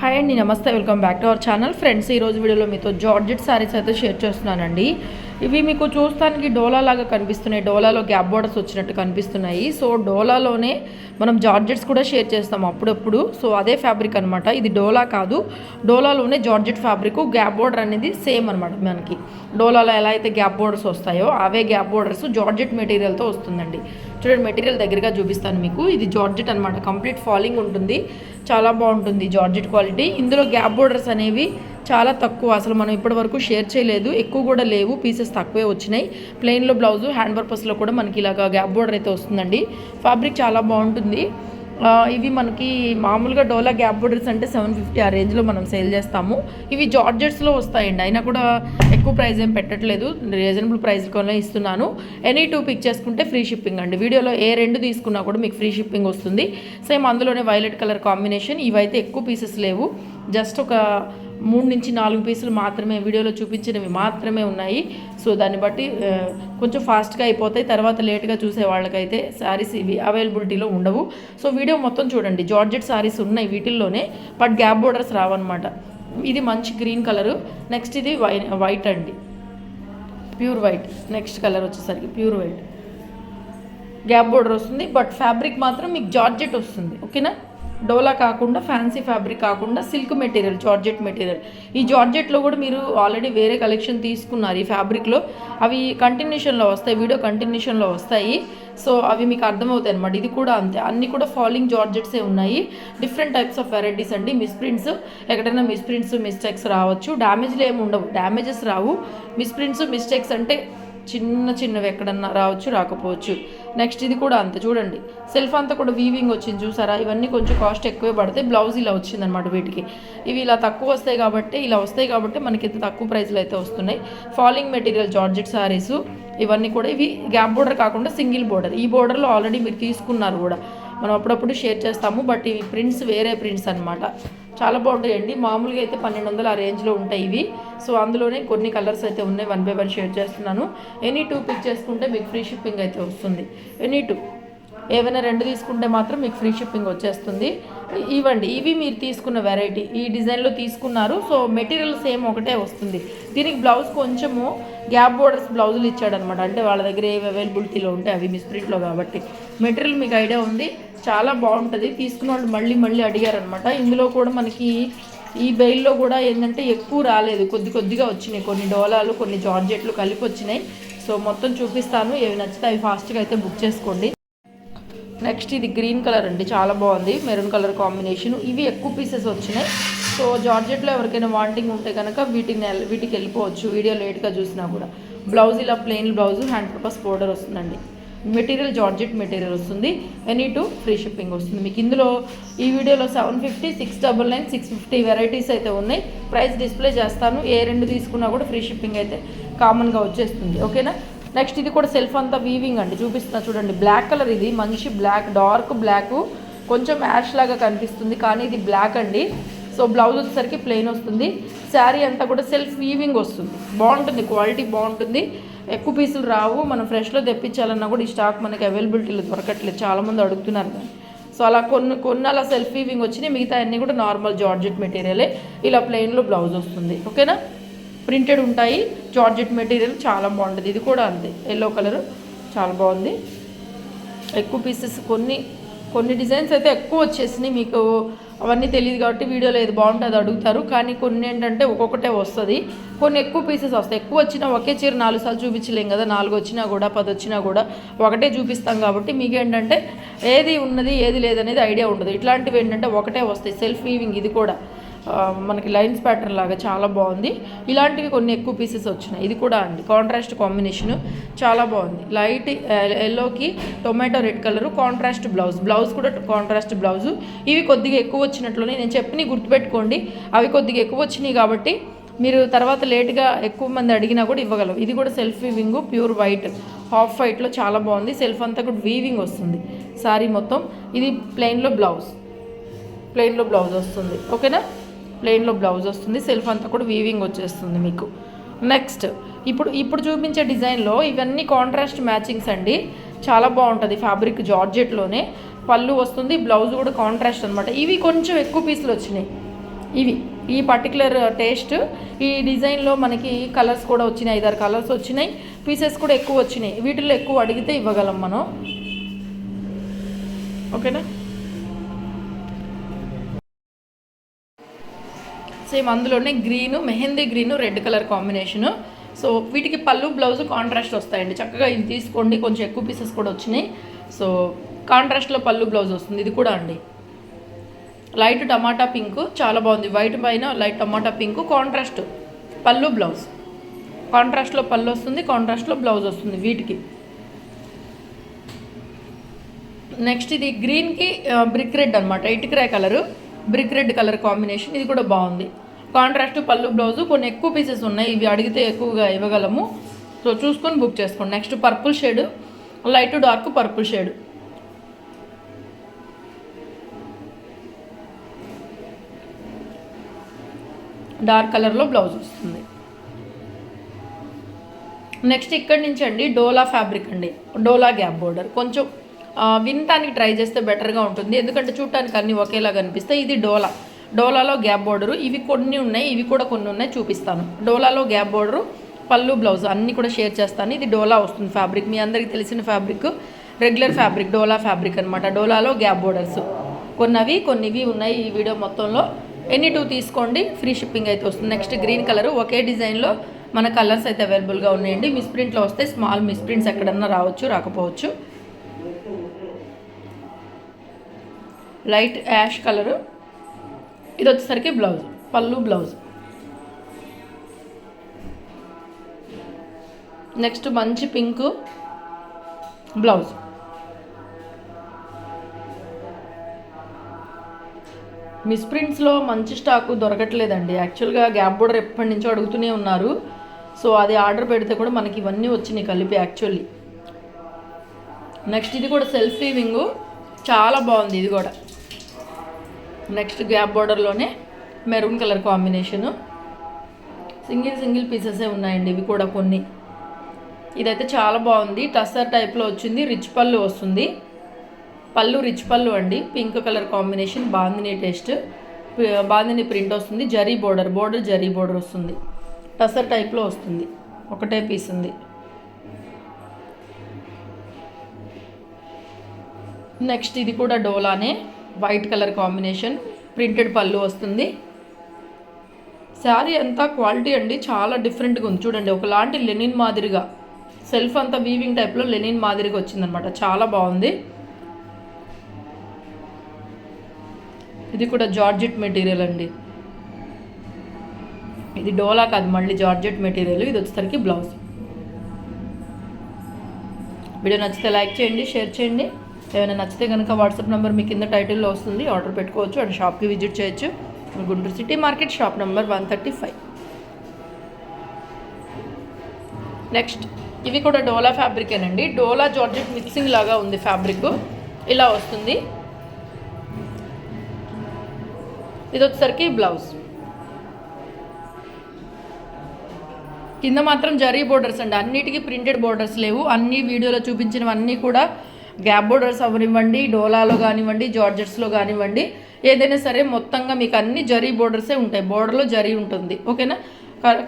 Hi అండి, నమస్తే. Welcome back to our channel. Friends, ఈరోజు వీడియోలో మీతో జార్జెట్ శారీస్ అయితే షేర్ చేస్తున్నానండి. ఇవి మీకు చూస్తానికి డోలా లాగా కనిపిస్తున్నాయి. డోలాలో గ్యాప్ బోర్డర్స్ వచ్చినట్టు కనిపిస్తున్నాయి. సో డోలాలోనే మనం జార్జెట్స్ కూడా షేర్ చేస్తాం అప్పుడప్పుడు. సో అదే ఫ్యాబ్రిక్ అనమాట. ఇది డోలా కాదు, డోలాలోనే జార్జెట్ ఫ్యాబ్రిక్. గ్యాప్ బోర్డర్ అనేది సేమ్ అనమాట. మనకి డోలాలో ఎలా అయితే గ్యాప్ బోర్డర్స్ వస్తాయో అవే గ్యాప్ బోర్డర్స్ జార్జెట్ మెటీరియల్తో వస్తుందండి. చూడండి, మెటీరియల్ దగ్గరగా చూపిస్తాను మీకు. ఇది జార్జెట్ అనమాట. కంప్లీట్ ఫాలింగ్ ఉంటుంది, చాలా బాగుంటుంది జార్జెట్ క్వాలిటీ. ఇందులో గ్యాప్ బోర్డర్స్ అనేవి చాలా తక్కువ, అసలు మనం ఇప్పటి వరకు షేర్ చేయలేదు. ఎక్కువ కూడా లేవు, పీసెస్ తక్కువే వచ్చినాయి. ప్లెయిన్లో బ్లౌజు, హ్యాండ్ పర్పస్లో కూడా మనకి ఇలాగ గ్యాప్ బోర్డర్ అయితే వస్తుందండి. ఫ్యాబ్రిక్ చాలా బాగుంటుంది. ఇవి మనకి మామూలుగా డోలా గ్యాప్ బోర్డర్స్ అంటే 750 ఆ రేంజ్లో మనం సేల్ చేస్తాము. ఇవి జార్జెట్స్లో వస్తాయండి. అయినా కూడా ఎక్కువ ప్రైస్ ఏం పెట్టట్లేదు, రీజనబుల్ ప్రైస్లోనే ఇస్తున్నాను. ఎనీ 2 పిక్ చేసుకుంటే ఫ్రీ షిప్పింగ్ అండి. వీడియోలో ఏ 2 తీసుకున్నా కూడా మీకు ఫ్రీ షిప్పింగ్ వస్తుంది. సేమ్ అందులోనే వైలెట్ కలర్ కాంబినేషన్. ఇవైతే ఎక్కువ పీసెస్ లేవు, జస్ట్ ఒక 3 నుంచి 4 పీసులు మాత్రమే, వీడియోలో చూపించినవి మాత్రమే ఉన్నాయి. సో దాన్ని బట్టి కొంచెం ఫాస్ట్గా అయిపోతాయి. తర్వాత లేట్గా చూసే వాళ్ళకైతే శారీస్ ఇవి అవైలబిలిటీలో ఉండవు. సో వీడియో మొత్తం చూడండి. జార్జెట్ శారీస్ ఉన్నాయి వీటిల్లోనే, బట్ గ్యాప్ బోర్డర్స్ రావన్నమాట. ఇది మంచి గ్రీన్ కలరు. నెక్స్ట్ ఇది వైట్ అండి, ప్యూర్ వైట్. నెక్స్ట్ కలర్ వచ్చేసరికి ప్యూర్ వైట్, గ్యాప్ బోర్డర్ వస్తుంది. బట్ ఫ్యాబ్రిక్ మాత్రం మీకు జార్జెట్ వస్తుంది. ఓకేనా? డోలా కాకుండా, ఫ్యాన్సీ ఫ్యాబ్రిక్ కాకుండా సిల్క్ మెటీరియల్, జార్జెట్ మెటీరియల్. ఈ జార్జెట్లో కూడా మీరు ఆల్రెడీ వేరే కలెక్షన్ తీసుకున్నారు ఈ ఫ్యాబ్రిక్లో. అవి కంటిన్యూషన్లో వస్తాయి, వీడియో కంటిన్యూషన్లో వస్తాయి. సో అవి మీకు అర్థమవుతాయి అనమాట. ఇది కూడా అంతే, అన్నీ కూడా ఫాలింగ్ జార్జెట్సే ఉన్నాయి. డిఫరెంట్ టైప్స్ ఆఫ్ వెరైటీస్ అండి. మిస్ప్రింట్స్, ఎక్కడైనా మిస్ప్రింట్స్, మిస్టేక్స్ రావచ్చు. డ్యామేజ్లు ఏమి ఉండవు, డ్యామేజెస్ రావు. మిస్ప్రింట్స్, మిస్టేక్స్ అంటే చిన్నవి ఎక్కడన్నా రావచ్చు, రాకపోవచ్చు. నెక్స్ట్ ఇది కూడా అంతే. చూడండి, సెల్ఫ్ అంతా కూడా వీవింగ్ వచ్చింది చూసారా. ఇవన్నీ కొంచెం కాస్ట్ ఎక్కువే పడతాయి. బ్లౌజ్ ఇలా వచ్చిందనమాట వీటికి. ఇవి ఇలా తక్కువ వస్తాయి కాబట్టి మనకి ఇంత తక్కువ ప్రైస్లో అయితే వస్తున్నాయి. ఫాలింగ్ మెటీరియల్ జార్జెట్ శారీస్ ఇవన్నీ కూడా. ఇవి గ్యాప్ బోర్డర్ కాకుండా సింగిల్ బోర్డర్. ఈ బోర్డర్లో ఆల్రెడీ మీరు తీసుకున్నారు కూడా, మనం అప్పుడప్పుడు షేర్ చేస్తాము. బట్ ఇవి ప్రింట్స్ వేరే ప్రింట్స్ అనమాట. చాలా బాగుంటాయండి. మామూలుగా అయితే 1200 ఆ రేంజ్లో ఉంటాయి ఇవి. సో అందులోనే కొన్ని కలర్స్ అయితే ఉన్నాయి, 1 by 1 షేర్ చేస్తున్నాను. ఎనీ 2 పిక్ చేసుకుంటే మీకు ఫ్రీ షిప్పింగ్ అయితే వస్తుంది. ఎనీ 2, ఏవైనా 2 తీసుకుంటే మాత్రం మీకు ఫ్రీ షిప్పింగ్ వచ్చేస్తుంది. ఇవ్వండి, ఇవి మీరు తీసుకున్న వెరైటీ, ఈ డిజైన్లో తీసుకున్నారు. సో మెటీరియల్ సేమ్ ఒకటే వస్తుంది. దీనికి బ్లౌజ్ కొంచెము గ్యాప్ బోర్డర్స్ బ్లౌజులు ఇచ్చాడనమాట. అంటే వాళ్ళ దగ్గర ఏవి అవైలబిలిటీలో ఉంటాయి అవి మిస్ప్రింట్లో కాబట్టి. మెటీరియల్ మీకు ఐడియా ఉంది, చాలా బాగుంటుంది. తీసుకున్న వాళ్ళు మళ్ళీ అడిగారనమాట. ఇందులో కూడా మనకి ఈ బెయిల్లో కూడా ఏంటంటే ఎక్కువ రాలేదు, కొద్దిగా వచ్చినాయి. కొన్ని డోలాలు, కొన్ని జార్జెట్లు కలిపి వచ్చినాయి. సో మొత్తం చూపిస్తాను, ఏవి నచ్చితే అవి ఫాస్ట్గా అయితే బుక్ చేసుకోండి. నెక్స్ట్ ఇది గ్రీన్ కలర్ అండి, చాలా బాగుంది. Maroon colour combination. ఇవి ఎక్కువ పీసెస్ వచ్చినాయి. సో జార్జెట్లో ఎవరికైనా వాంటింగ్ ఉంటే కనుక వీటికి వెళ్ళిపోవచ్చు, వీడియో లేట్గా చూసినా కూడా. బ్లౌజ్ ఇలా plain blouse, hand purpose border వస్తుందండి. మెటీరియల్ జార్జెట్ మెటీరియల్ వస్తుంది. ఎనీ 2 ఫ్రీ షిప్పింగ్ వస్తుంది మీకు. ఇందులో ఈ వీడియోలో 750, 699, 650 వెరైటీస్ అయితే ఉన్నాయి. ప్రైస్ డిస్ప్లే చేస్తాను. ఏ 2 తీసుకున్నా కూడా ఫ్రీ షిప్పింగ్ అయితే కామన్గా వచ్చేస్తుంది. ఓకేనా? నెక్స్ట్ ఇది కూడా సెల్ఫ్ అంతా వీవింగ్ అండి, చూపిస్తున్నా చూడండి. బ్లాక్ కలర్, ఇది మంచి బ్లాక్, డార్క్ బ్లాక్, కొంచెం యాష్ లాగా కనిపిస్తుంది కానీ ఇది బ్లాక్ అండి. సో బ్లౌజ్ వచ్చేసరికి ప్లెయిన్ వస్తుంది. శారీ అంతా కూడా సెల్ఫ్ వీవింగ్ వస్తుంది. బాగుంటుంది, క్వాలిటీ బాగుంటుంది. ఎక్కువ పీసులు రావు. మనం ఫ్రెష్లో తెప్పించాలన్నా కూడా ఈ స్టాక్ మనకి అవైలబిలిటీలో దొరకట్లేదు, చాలామంది అడుగుతున్నారు కానీ. సో అలా కొన్ని అలా సెల్ఫ్ వీవింగ్ వచ్చినాయి. మిగతా అన్నీ కూడా నార్మల్ జార్జెట్ మెటీరియలే. ఇలా ప్లెయిన్లో బ్లౌజ్ వస్తుంది. ఓకేనా? ప్రింటెడ్ ఉంటాయి. జార్జెట్ మెటీరియల్ చాలా బాగుంటుంది. ఇది కూడా అంతే, ఎల్లో కలర్, చాలా బాగుంది. ఎక్కువ పీసెస్, కొన్ని డిజైన్స్ అయితే ఎక్కువ వచ్చేసినాయి. మీకు అవన్నీ తెలియదు కాబట్టి వీడియోలో ఏది బాగుంటుంది అడుగుతారు. కానీ కొన్ని ఏంటంటే ఒక్కొక్కటే వస్తుంది, కొన్ని ఎక్కువ పీసెస్ వస్తాయి. ఎక్కువ వచ్చినా ఒకే చీర 4 సార్లు చూపించలేం కదా. 4 వచ్చినా కూడా 10 వచ్చినా కూడా ఒకటే చూపిస్తాం కాబట్టి మీకు ఏంటంటే ఏది ఉన్నది ఏది లేదనేది ఐడియా ఉండదు. ఇట్లాంటివి ఏంటంటే ఒకటే వస్తాయి. సెల్ఫ్ వీవింగ్, ఇది కూడా మనకి లైన్స్ ప్యాటర్న్ లాగా చాలా బాగుంది. ఇలాంటివి కొన్ని ఎక్కువ పీసెస్ వచ్చినాయి. ఇది కూడా అండి కాంట్రాస్ట్ కాంబినేషను, చాలా బాగుంది. లైట్ ఎల్లోకి tomato red colour, contrast blouse కూడా కాంట్రాస్ట్ బ్లౌజు. ఇవి కొద్దిగా ఎక్కువ వచ్చినట్లునే, నేను చెప్పినవి గుర్తుపెట్టుకోండి. అవి కొద్దిగా ఎక్కువ వచ్చినాయి కాబట్టి మీరు తర్వాత లేట్గా ఎక్కువ మంది అడిగినా కూడా ఇవ్వగలరు. ఇది కూడా self weaving, pure white, half వైట్లో చాలా బాగుంది. సెల్ఫ్ అంతా కూడా వీవింగ్ వస్తుంది శారీ మొత్తం. ఇది ప్లెయిన్లో బ్లౌజ్ వస్తుంది. ఓకేనా? ప్లెయిన్లో బ్లౌజ్ వస్తుంది. సెల్ఫ్ అంతా కూడా వీవింగ్ వచ్చేస్తుంది మీకు. నెక్స్ట్ ఇప్పుడు చూపించే డిజైన్లో ఇవన్నీ కాంట్రాస్ట్ మ్యాచింగ్స్ అండి, చాలా బాగుంటుంది. ఫ్యాబ్రిక్ జార్జెట్లోనే పళ్ళు వస్తుంది, బ్లౌజ్ కూడా కాంట్రాస్ట్ అనమాట. ఇవి కొంచెం ఎక్కువ పీసులు వచ్చినాయి. ఇవి ఈ పర్టికులర్ టేస్ట్. ఈ డిజైన్లో మనకి కలర్స్ కూడా వచ్చినాయి, 5-6 కలర్స్ వచ్చినాయి, పీసెస్ కూడా ఎక్కువ వచ్చినాయి. వీటిల్లో ఎక్కువ అడిగితే ఇవ్వగలం మనం. ఓకేనా. సేమ్ అందులోనే green, mehndi green, red colour combination. So వీటికి పళ్ళు బ్లౌజ్ కాంట్రాస్ట్ వస్తాయండి. చక్కగా ఇవి తీసుకోండి, కొంచెం ఎక్కువ పీసెస్ కూడా వచ్చినాయి. సో కాంట్రాస్ట్లో పళ్ళు బ్లౌజ్ వస్తుంది. ఇది కూడా అండి లైట్ టమాటా పింక్, చాలా బాగుంది. వైట్ పైన లైట్ టమాటా పింక్, కాంట్రాస్ట్ పళ్ళు బ్లౌజ్. కాంట్రాస్ట్లో పళ్ళు వస్తుంది, కాంట్రాస్ట్లో బ్లౌజ్ వస్తుంది వీటికి. నెక్స్ట్ ఇది గ్రీన్కి బ్రిక్ రెడ్ అనమాట, ఇటుకరాయ్ colour, brick red colour combination. ఇది కూడా బాగుంది. కాంట్రాస్ట్ పళ్ళు బ్లౌజు. కొన్ని ఎక్కువ పీసెస్ ఉన్నాయి, ఇవి అడిగితే ఎక్కువగా ఇవ్వగలము. సో చూసుకొని బుక్ చేసుకోండి. Next purple shade, light dark purple shade. Dark కలర్లో బ్లౌజ్ వస్తుంది. నెక్స్ట్ ఇక్కడి నుంచి అండి డోలా ఫ్యాబ్రిక్ అండి, డోలా గ్యాప్ బోర్డర్. కొంచెం వినటానికి ట్రై చేస్తే బెటర్గా ఉంటుంది, ఎందుకంటే చూడటానికి అన్నీ ఒకేలా కనిపిస్తాయి. ఇది డోలాలో గ్యాప్ బోర్డరు. ఇవి కొన్ని ఉన్నాయి, ఇవి కూడా కొన్ని ఉన్నాయి, చూపిస్తాను. డోలాలో గ్యాప్ బోర్డరు, పళ్ళు బ్లౌజ్ అన్నీ కూడా షేర్ చేస్తాను. ఇది డోలా వస్తుంది ఫ్యాబ్రిక్, మీ అందరికీ తెలిసిన ఫ్యాబ్రిక్, రెగ్యులర్ ఫ్యాబ్రిక్, డోలా ఫ్యాబ్రిక్ అనమాట. డోలాలో గ్యాప్ బోర్డర్స్ కొన్నివి ఉన్నాయి ఈ వీడియో మొత్తంలో. ఎనీ 2 తీసుకోండి, ఫ్రీ షిప్పింగ్ అయితే వస్తుంది. నెక్స్ట్ గ్రీన్ కలరు, ఒకే డిజైన్లో మన కలర్స్ అయితే అవైలబుల్గా ఉన్నాయండి. మిస్ప్రింట్లో వస్తే స్మాల్ మిస్ప్రింట్స్ ఎక్కడన్నా రావచ్చు, రాకపోవచ్చు. Light ash colour. ఇది వచ్చేసరికి బ్లౌజ్, పళ్ళు బ్లౌజ్. నెక్స్ట్ మంచి పింక్ బ్లౌజ్. మిస్ప్రింట్స్లో మంచి స్టాకు దొరకట్లేదండి. యాక్చువల్గా గ్యాప్ బోర్డర్ ఎప్పటి నుంచో అడుగుతూనే ఉన్నారు. సో అది ఆర్డర్ పెడితే కూడా మనకి ఇవన్నీ వచ్చినాయి కలిపి యాక్చువల్లీ. నెక్స్ట్ ఇది కూడా సెల్ఫ్ వీవింగు, చాలా బాగుంది ఇది కూడా. నెక్స్ట్ గ్యాప్ బోర్డర్లోనే మెరూన్ కలర్ కాంబినేషను. సింగిల్ పీసెసే ఉన్నాయండి ఇవి కూడా కొన్ని. ఇదైతే చాలా బాగుంది, టస్సర్ టైప్లో వచ్చింది, రిచ్ పళ్ళు వస్తుంది. పళ్ళు రిచ్ పళ్ళు అండి, pink colour combination. Bandhani taste, bandhani print వస్తుంది. జరీ బోర్డర్ జరీ బోర్డర్ వస్తుంది. టసర్ టైప్లో వస్తుంది, ఒకటే పీస్ ఉంది. నెక్స్ట్ ఇది కూడా డోలానే, వైట్ కలర్ కాంబినేషన్, ప్రింటెడ్ పళ్ళు వస్తుంది. శారీ అంతా క్వాలిటీ అండి చాలా డిఫరెంట్గా ఉంది. చూడండి ఒకలాంటి లెనిన్ మాదిరిగా, సెల్ఫ్ అంతా వీవింగ్ టైప్లో లెనిన్ మాదిరిగా వచ్చిందనమాట, చాలా బాగుంది. ఇది కూడా జార్జెట్ మెటీరియల్ అండి. ఇది డోలా కాదు, మళ్ళీ జార్జెట్ మెటీరియల్. ఇది వచ్చేసరికి బ్లౌజ్. వీడియో నచ్చితే లైక్ చేయండి, షేర్ చేయండి. ఏమైనా నచ్చితే కనుక వాట్సాప్ నెంబర్ మీ కింద టైటిల్లో వస్తుంది, ఆర్డర్ పెట్టుకోవచ్చు. అండ్ షాప్కి విజిట్ చేయొచ్చు. Guntur city market, shop number 135. Next ఇవి కూడా డోలా ఫ్యాబ్రికేనండి. డోలా జార్జెట్ మిక్సింగ్ లాగా ఉంది ఫ్యాబ్రిక్, ఇలా వస్తుంది. ఇది వచ్చేసరికి బ్లౌజ్. కింద మాత్రం జరీ బోర్డర్స్ అండి, అన్నిటికీ ప్రింటెడ్ బోర్డర్స్ లేవు. అన్ని వీడియోలో చూపించినవన్నీ కూడా గ్యాప్ బోర్డర్స్ అవనివ్వండి, డోలాలో కానివ్వండి, జార్జెట్స్లో కానివ్వండి, ఏదైనా సరే మొత్తంగా మీకు అన్ని జరీ బోర్డర్సే ఉంటాయి. బోర్డర్లో జరీ ఉంటుంది. ఓకేనా.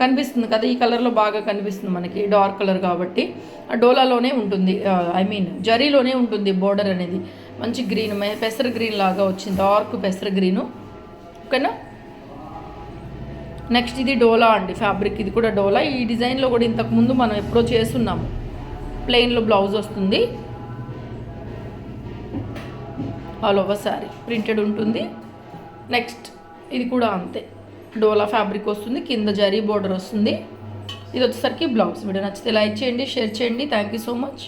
కనిపిస్తుంది కదా, ఈ కలర్లో బాగా కనిపిస్తుంది మనకి, డార్క్ కలర్ కాబట్టి. డోలాలోనే ఉంటుంది, జరీలోనే ఉంటుంది బోర్డర్ అనేది. మంచి గ్రీన్, పెసర గ్రీన్ లాగా వచ్చింది, డార్క్ పెసర గ్రీను. ఓకేనా. నెక్స్ట్ ఇది డోలా అండి ఫ్యాబ్రిక్, ఇది కూడా డోలా. ఈ డిజైన్లో కూడా ఇంతకుముందు మనం ఎప్పుడో చేస్తున్నాము. ప్లెయిన్లో బ్లౌజ్ వస్తుంది, ఆల్ ఓవర్ శారీ ప్రింటెడ్ ఉంటుంది. నెక్స్ట్ ఇది కూడా అంతే, డోలా ఫ్యాబ్రిక్ వస్తుంది, కింద జరీ బోర్డర్ వస్తుంది. ఇది వచ్చేసరికి బ్లౌజ్. వీడియో నచ్చితే లైక్ చేయండి, షేర్ చేయండి. Thank you so much.